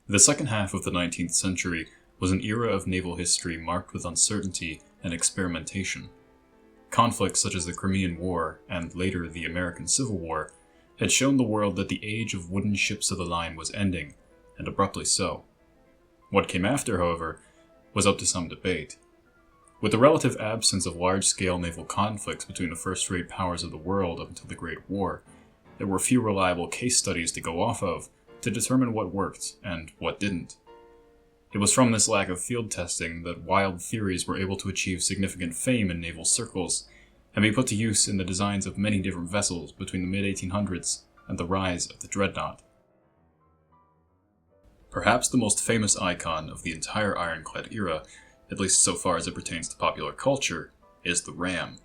The second half of the 19th century was an era of naval history marked with uncertainty and experimentation. Conflicts such as the Crimean War and later the American Civil War had shown the world that the age of wooden ships of the line was ending, and abruptly so. What came after, however, was up to some debate. With the relative absence of large-scale naval conflicts between the first-rate powers of the world up until the Great War, there were few reliable case studies to go off of to determine what worked and what didn't. It was from this lack of field testing that wild theories were able to achieve significant fame in naval circles and be put to use in the designs of many different vessels between the mid-1800s and the rise of the dreadnought. Perhaps the most famous icon of the entire ironclad era, at least so far as it pertains to popular culture, is the ram.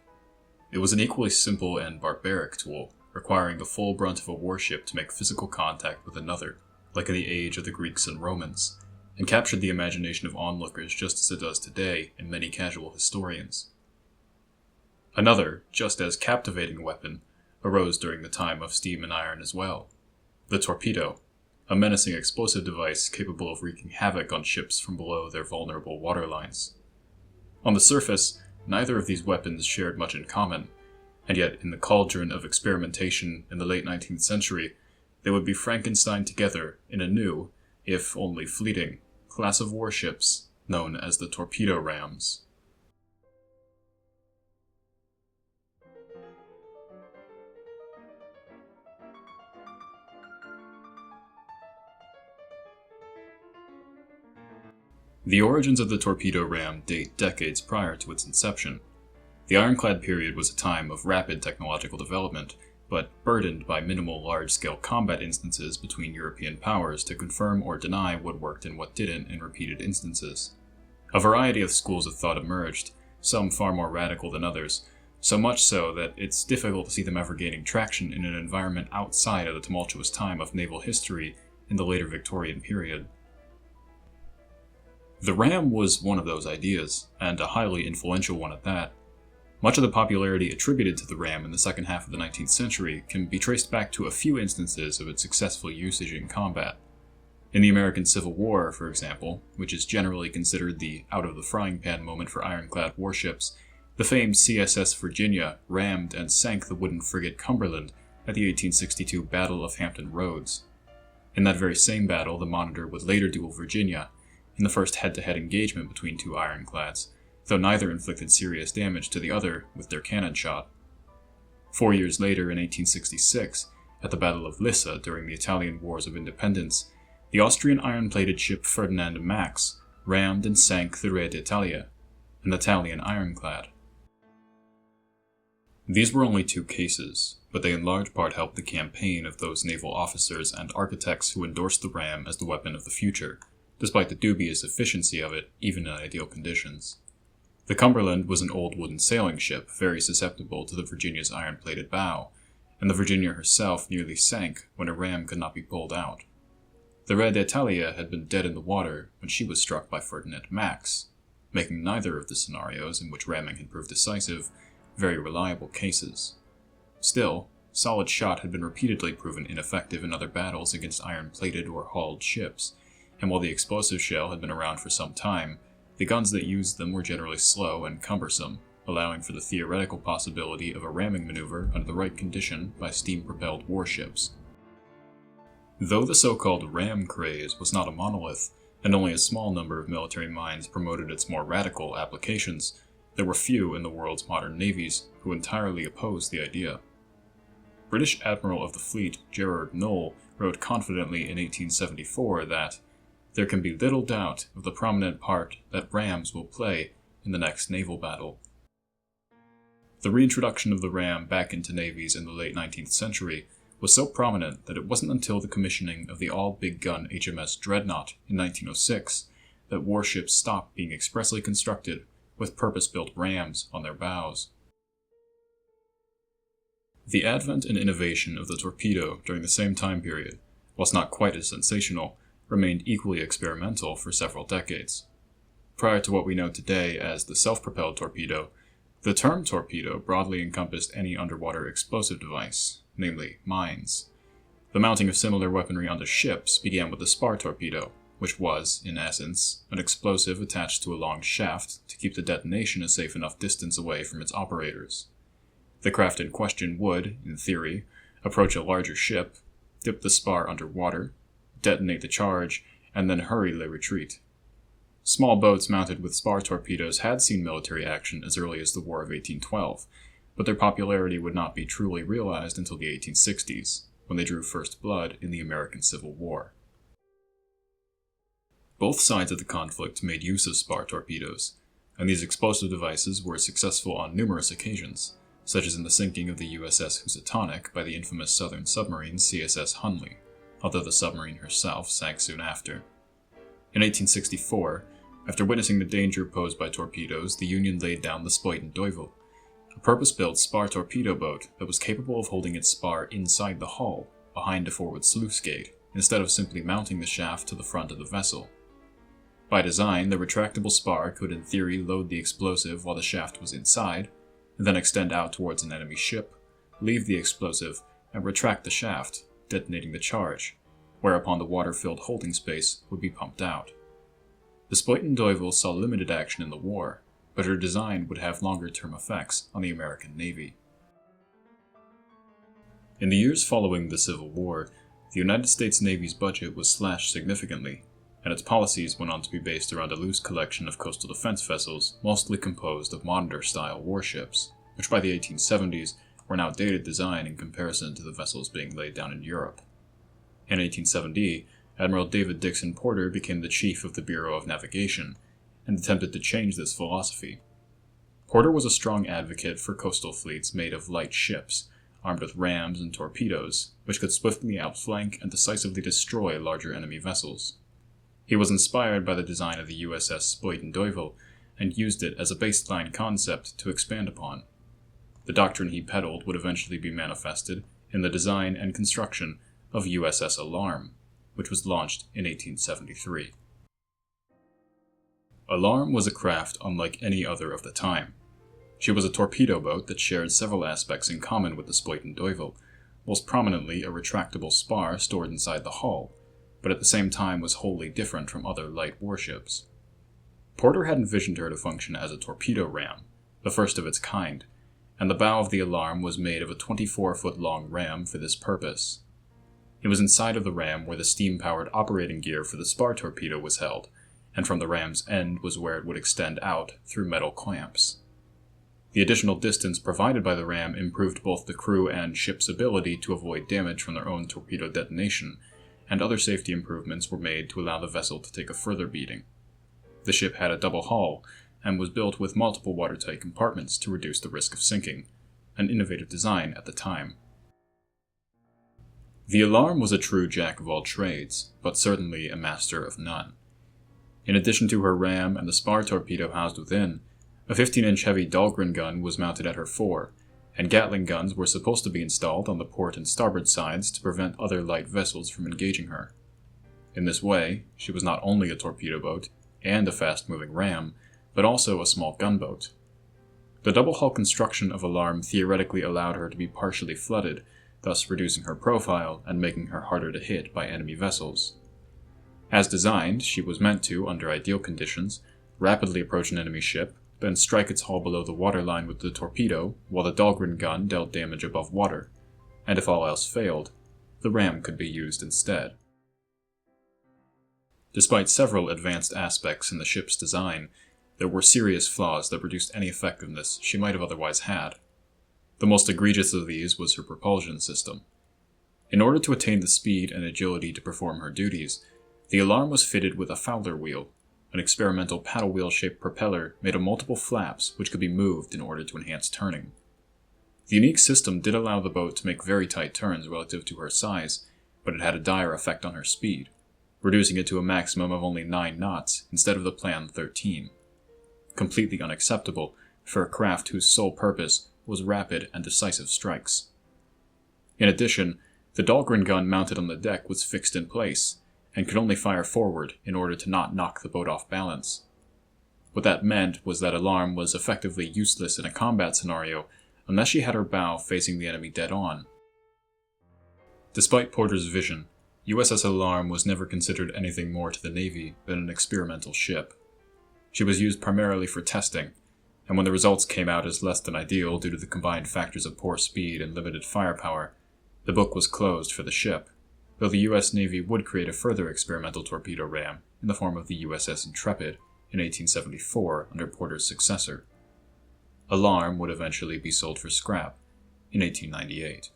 It was an equally simple and barbaric tool, requiring the full brunt of a warship to make physical contact with another, like in the age of the Greeks and Romans, and captured the imagination of onlookers just as it does today in many casual historians. Another, just as captivating weapon, arose during the time of steam and iron as well: the torpedo, a menacing explosive device capable of wreaking havoc on ships from below their vulnerable waterlines. On the surface, neither of these weapons shared much in common, and yet in the cauldron of experimentation in the late 19th century, they would be Frankenstein together in a new, if only fleeting, class of warships known as the torpedo rams. The origins of the torpedo ram date decades prior to its inception. The ironclad period was a time of rapid technological development, but burdened by minimal large-scale combat instances between European powers to confirm or deny what worked and what didn't in repeated instances. A variety of schools of thought emerged, some far more radical than others, so much so that it's difficult to see them ever gaining traction in an environment outside of the tumultuous time of naval history in the later Victorian period. The ram was one of those ideas, and a highly influential one at that. Much of the popularity attributed to the ram in the second half of the 19th century can be traced back to a few instances of its successful usage in combat. In the American Civil War, for example, which is generally considered the out-of-the-frying-pan moment for ironclad warships, the famed CSS Virginia rammed and sank the wooden frigate Cumberland at the 1862 Battle of Hampton Roads. In that very same battle, the Monitor would later duel Virginia, in the first head-to-head engagement between two ironclads, though neither inflicted serious damage to the other with their cannon shot. 4 years later, in 1866, at the Battle of Lissa during the Italian Wars of Independence, the Austrian iron-plated ship Ferdinand Max rammed and sank the Re d'Italia, an Italian ironclad. These were only two cases, but they in large part helped the campaign of those naval officers and architects who endorsed the ram as the weapon of the future, despite the dubious efficiency of it even in ideal conditions. The Cumberland was an old wooden sailing ship, very susceptible to the Virginia's iron-plated bow, and the Virginia herself nearly sank when a ram could not be pulled out. The Re d'Italia had been dead in the water when she was struck by Ferdinand Max, making neither of the scenarios in which ramming had proved decisive very reliable cases. Still, solid shot had been repeatedly proven ineffective in other battles against iron-plated or hulled ships, and while the explosive shell had been around for some time, the guns that used them were generally slow and cumbersome, allowing for the theoretical possibility of a ramming maneuver under the right condition by steam-propelled warships. Though the so-called ram craze was not a monolith, and only a small number of military minds promoted its more radical applications, there were few in the world's modern navies who entirely opposed the idea. British Admiral of the Fleet Gerard Knoll wrote confidently in 1874 that there can be little doubt of the prominent part that rams will play in the next naval battle. The reintroduction of the ram back into navies in the late 19th century was so prominent that it wasn't until the commissioning of the all-big-gun HMS Dreadnought in 1906 that warships stopped being expressly constructed with purpose-built rams on their bows. The advent and innovation of the torpedo during the same time period, whilst not quite as sensational, remained equally experimental for several decades. Prior to what we know today as the self-propelled torpedo, the term torpedo broadly encompassed any underwater explosive device, namely mines. The mounting of similar weaponry onto ships began with the spar torpedo, which was, in essence, an explosive attached to a long shaft to keep the detonation a safe enough distance away from its operators. The craft in question would, in theory, approach a larger ship, dip the spar underwater, detonate the charge, and then hurriedly retreat. Small boats mounted with spar torpedoes had seen military action as early as the War of 1812, but their popularity would not be truly realized until the 1860s, when they drew first blood in the American Civil War. Both sides of the conflict made use of spar torpedoes, and these explosive devices were successful on numerous occasions, such as in the sinking of the USS Housatonic by the infamous Southern submarine CSS Hunley, although the submarine herself sank soon after. In 1864, after witnessing the danger posed by torpedoes, the Union laid down the Spuyten-Duyvil, a purpose-built spar torpedo boat that was capable of holding its spar inside the hull, behind a forward sluice gate, instead of simply mounting the shaft to the front of the vessel. By design, the retractable spar could in theory load the explosive while the shaft was inside, and then extend out towards an enemy ship, leave the explosive, and retract the shaft, detonating the charge, whereupon the water-filled holding space would be pumped out. The Spuyten-Duyvil saw limited action in the war, but her design would have longer-term effects on the American Navy. In the years following the Civil War, the United States Navy's budget was slashed significantly, and its policies went on to be based around a loose collection of coastal defense vessels mostly composed of Monitor-style warships, which by the 1870s were an outdated design in comparison to the vessels being laid down in Europe. In 1870, Admiral David Dixon Porter became the chief of the Bureau of Navigation, and attempted to change this philosophy. Porter was a strong advocate for coastal fleets made of light ships, armed with rams and torpedoes, which could swiftly outflank and decisively destroy larger enemy vessels. He was inspired by the design of the USS Spuyten-Duyvil, and used it as a baseline concept to expand upon. The doctrine he peddled would eventually be manifested in the design and construction of USS Alarm, which was launched in 1873. Alarm was a craft unlike any other of the time. She was a torpedo boat that shared several aspects in common with the Spuyten-Duyvil, most prominently a retractable spar stored inside the hull, but at the same time was wholly different from other light warships. Porter had envisioned her to function as a torpedo ram, the first of its kind, and the bow of the Alarm was made of a 24-foot-long ram for this purpose. It was inside of the ram where the steam-powered operating gear for the spar torpedo was held, and from the ram's end was where it would extend out through metal clamps. The additional distance provided by the ram improved both the crew and ship's ability to avoid damage from their own torpedo detonation, and other safety improvements were made to allow the vessel to take a further beating. The ship had a double hull, and was built with multiple watertight compartments to reduce the risk of sinking, an innovative design at the time. The Alarm was a true jack of all trades, but certainly a master of none. In addition to her ram and the spar torpedo housed within, a 15-inch heavy Dahlgren gun was mounted at her fore, and Gatling guns were supposed to be installed on the port and starboard sides to prevent other light vessels from engaging her. In this way, she was not only a torpedo boat and a fast-moving ram, but also a small gunboat. The double-hull construction of Alarm theoretically allowed her to be partially flooded, thus reducing her profile and making her harder to hit by enemy vessels. As designed, she was meant to, under ideal conditions, rapidly approach an enemy ship, then strike its hull below the waterline with the torpedo, while the Dahlgren gun dealt damage above water, and if all else failed, the ram could be used instead. Despite several advanced aspects in the ship's design, there were serious flaws that reduced any effectiveness she might have otherwise had. The most egregious of these was her propulsion system. In order to attain the speed and agility to perform her duties, the Alarm was fitted with a Fowler wheel, an experimental paddle wheel-shaped propeller made of multiple flaps which could be moved in order to enhance turning. The unique system did allow the boat to make very tight turns relative to her size, but it had a dire effect on her speed, reducing it to a maximum of only 9 knots instead of the planned 13. Completely unacceptable for a craft whose sole purpose was rapid and decisive strikes. In addition, the Dahlgren gun mounted on the deck was fixed in place, and could only fire forward in order to not knock the boat off balance. What that meant was that Alarm was effectively useless in a combat scenario unless she had her bow facing the enemy dead on. Despite Porter's vision, USS Alarm was never considered anything more to the Navy than an experimental ship. She was used primarily for testing, and when the results came out as less than ideal due to the combined factors of poor speed and limited firepower, the book was closed for the ship, though the US Navy would create a further experimental torpedo ram in the form of the USS Intrepid in 1874 under Porter's successor. Alarm would eventually be sold for scrap in 1898.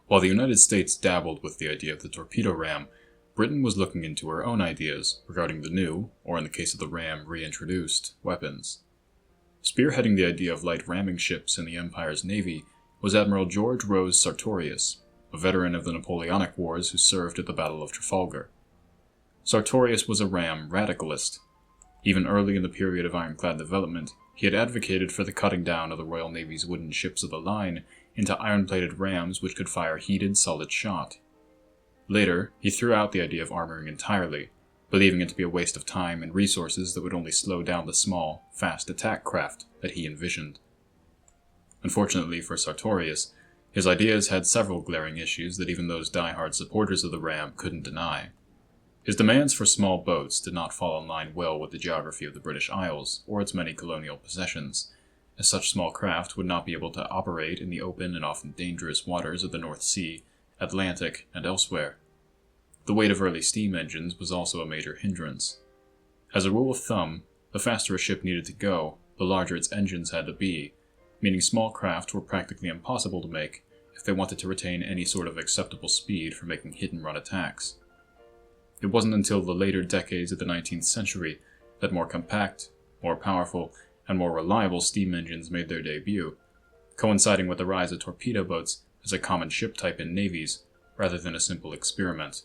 While the United States dabbled with the idea of the torpedo ram, Britain was looking into her own ideas regarding the new, or in the case of the ram, reintroduced, weapons. Spearheading the idea of light ramming ships in the Empire's navy was Admiral George Rose Sartorius, a veteran of the Napoleonic Wars who served at the Battle of Trafalgar. Sartorius was a ram radicalist. Even early in the period of ironclad development, he had advocated for the cutting down of the Royal Navy's wooden ships of the line into iron-plated rams which could fire heated, solid shot. Later, he threw out the idea of armoring entirely, believing it to be a waste of time and resources that would only slow down the small, fast attack craft that he envisioned. Unfortunately for Sartorius, his ideas had several glaring issues that even those die-hard supporters of the ram couldn't deny. His demands for small boats did not fall in line well with the geography of the British Isles or its many colonial possessions, as such small craft would not be able to operate in the open and often dangerous waters of the North Sea, Atlantic, and elsewhere. The weight of early steam engines was also a major hindrance. As a rule of thumb, the faster a ship needed to go, the larger its engines had to be, meaning small craft were practically impossible to make if they wanted to retain any sort of acceptable speed for making hit-and-run attacks. It wasn't until the later decades of the 19th century that more compact, more powerful, and more reliable steam engines made their debut, coinciding with the rise of torpedo boats as a common ship type in navies, rather than a simple experiment.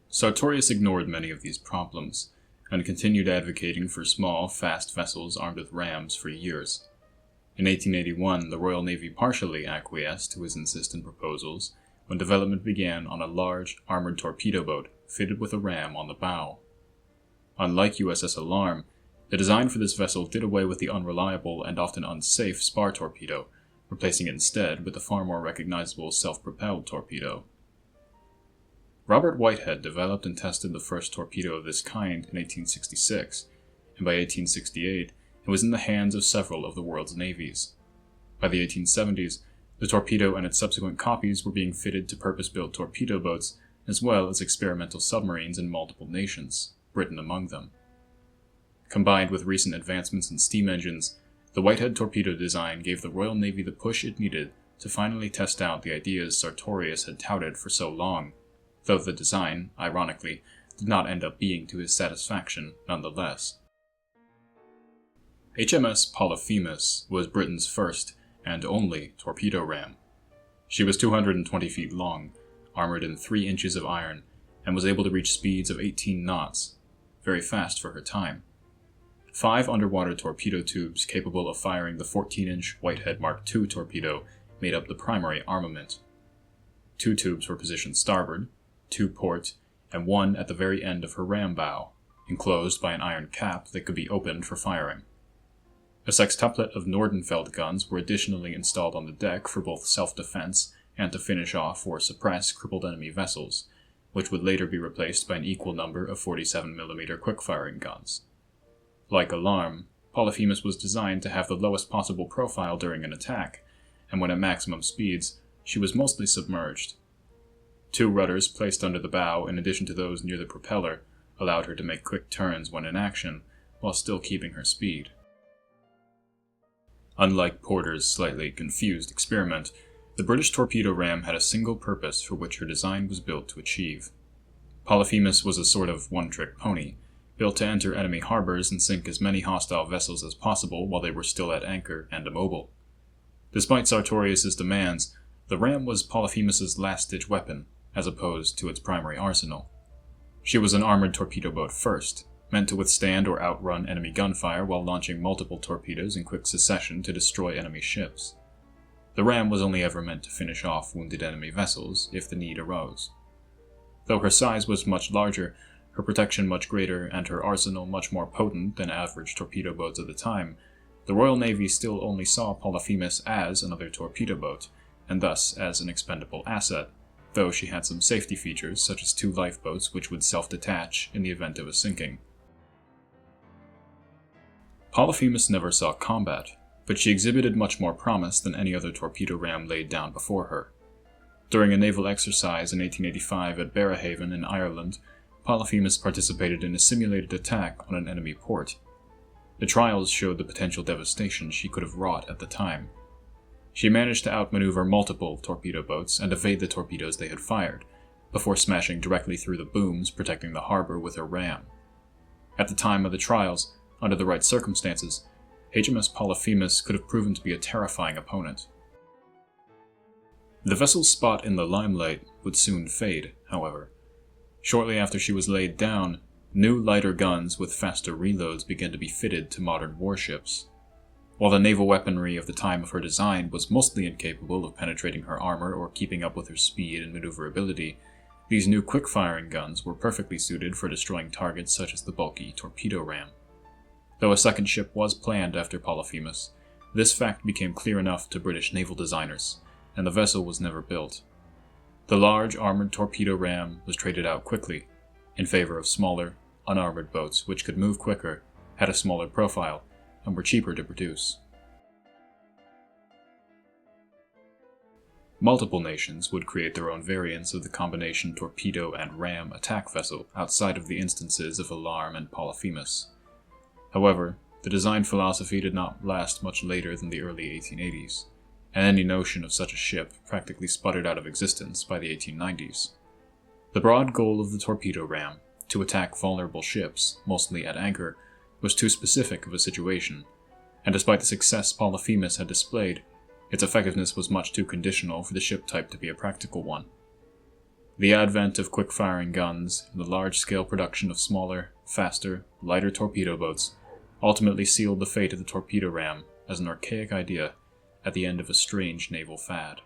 Sartorius ignored many of these problems, and continued advocating for small, fast vessels armed with rams for years. In 1881, the Royal Navy partially acquiesced to his insistent proposals when development began on a large, armored torpedo boat fitted with a ram on the bow. Unlike USS Alarm, the design for this vessel did away with the unreliable and often unsafe spar torpedo, replacing it instead with the far more recognizable self-propelled torpedo. Robert Whitehead developed and tested the first torpedo of this kind in 1866, and by 1868 it was in the hands of several of the world's navies. By the 1870s, the torpedo and its subsequent copies were being fitted to purpose-built torpedo boats, as well as experimental submarines in multiple nations, Britain among them. Combined with recent advancements in steam engines, the Whitehead torpedo design gave the Royal Navy the push it needed to finally test out the ideas Sartorius had touted for so long, though the design, ironically, did not end up being to his satisfaction nonetheless. HMS Polyphemus was Britain's first and only torpedo ram. She was 220 feet long, armored in 3 inches of iron, and was able to reach speeds of 18 knots, very fast for her time. 5 underwater torpedo tubes capable of firing the 14-inch Whitehead Mark II torpedo made up the primary armament. 2 tubes were positioned starboard, 2 port, and 1 at the very end of her ram bow, enclosed by an iron cap that could be opened for firing. A sextuplet of Nordenfeldt guns were additionally installed on the deck for both self-defense and to finish off or suppress crippled enemy vessels, which would later be replaced by an equal number of 47mm quick-firing guns. Like Alarm, Polyphemus was designed to have the lowest possible profile during an attack, and when at maximum speeds, she was mostly submerged. 2 rudders placed under the bow, in addition to those near the propeller, allowed her to make quick turns when in action, while still keeping her speed. Unlike Porter's slightly confused experiment, the British torpedo ram had a single purpose for which her design was built to achieve. Polyphemus was a sort of one-trick pony, built to enter enemy harbors and sink as many hostile vessels as possible while they were still at anchor and immobile. Despite Sartorius's demands, the ram was Polyphemus's last-ditch weapon, as opposed to its primary arsenal. She was an armored torpedo boat first, meant to withstand or outrun enemy gunfire while launching multiple torpedoes in quick succession to destroy enemy ships. The ram was only ever meant to finish off wounded enemy vessels if the need arose. Though her size was much larger, her protection much greater, and her arsenal much more potent than average torpedo boats of the time, the Royal Navy still only saw Polyphemus as another torpedo boat, and thus as an expendable asset, though she had some safety features such as 2 lifeboats which would self-detach in the event of a sinking. Polyphemus never saw combat, but she exhibited much more promise than any other torpedo ram laid down before her. During a naval exercise in 1885 at Berehaven in Ireland, Polyphemus participated in a simulated attack on an enemy port. The trials showed the potential devastation she could have wrought at the time. She managed to outmaneuver multiple torpedo boats and evade the torpedoes they had fired, before smashing directly through the booms protecting the harbor with her ram. At the time of the trials, under the right circumstances, HMS Polyphemus could have proven to be a terrifying opponent. The vessel's spot in the limelight would soon fade, however. Shortly after she was laid down, new lighter guns with faster reloads began to be fitted to modern warships. While the naval weaponry of the time of her design was mostly incapable of penetrating her armor or keeping up with her speed and maneuverability, these new quick-firing guns were perfectly suited for destroying targets such as the bulky torpedo ram. Though a second ship was planned after Polyphemus, this fact became clear enough to British naval designers, and the vessel was never built. The large armored torpedo ram was traded out quickly, in favor of smaller, unarmored boats which could move quicker, had a smaller profile, and were cheaper to produce. Multiple nations would create their own variants of the combination torpedo and ram attack vessel outside of the instances of Alarm and Polyphemus. However, the design philosophy did not last much later than the early 1880s, and any notion of such a ship practically sputtered out of existence by the 1890s. The broad goal of the torpedo ram, to attack vulnerable ships, mostly at anchor, was too specific of a situation, and despite the success Polyphemus had displayed, its effectiveness was much too conditional for the ship type to be a practical one. The advent of quick-firing guns and the large-scale production of smaller, faster, lighter torpedo boats ultimately sealed the fate of the torpedo ram as an archaic idea at the end of a strange naval fad.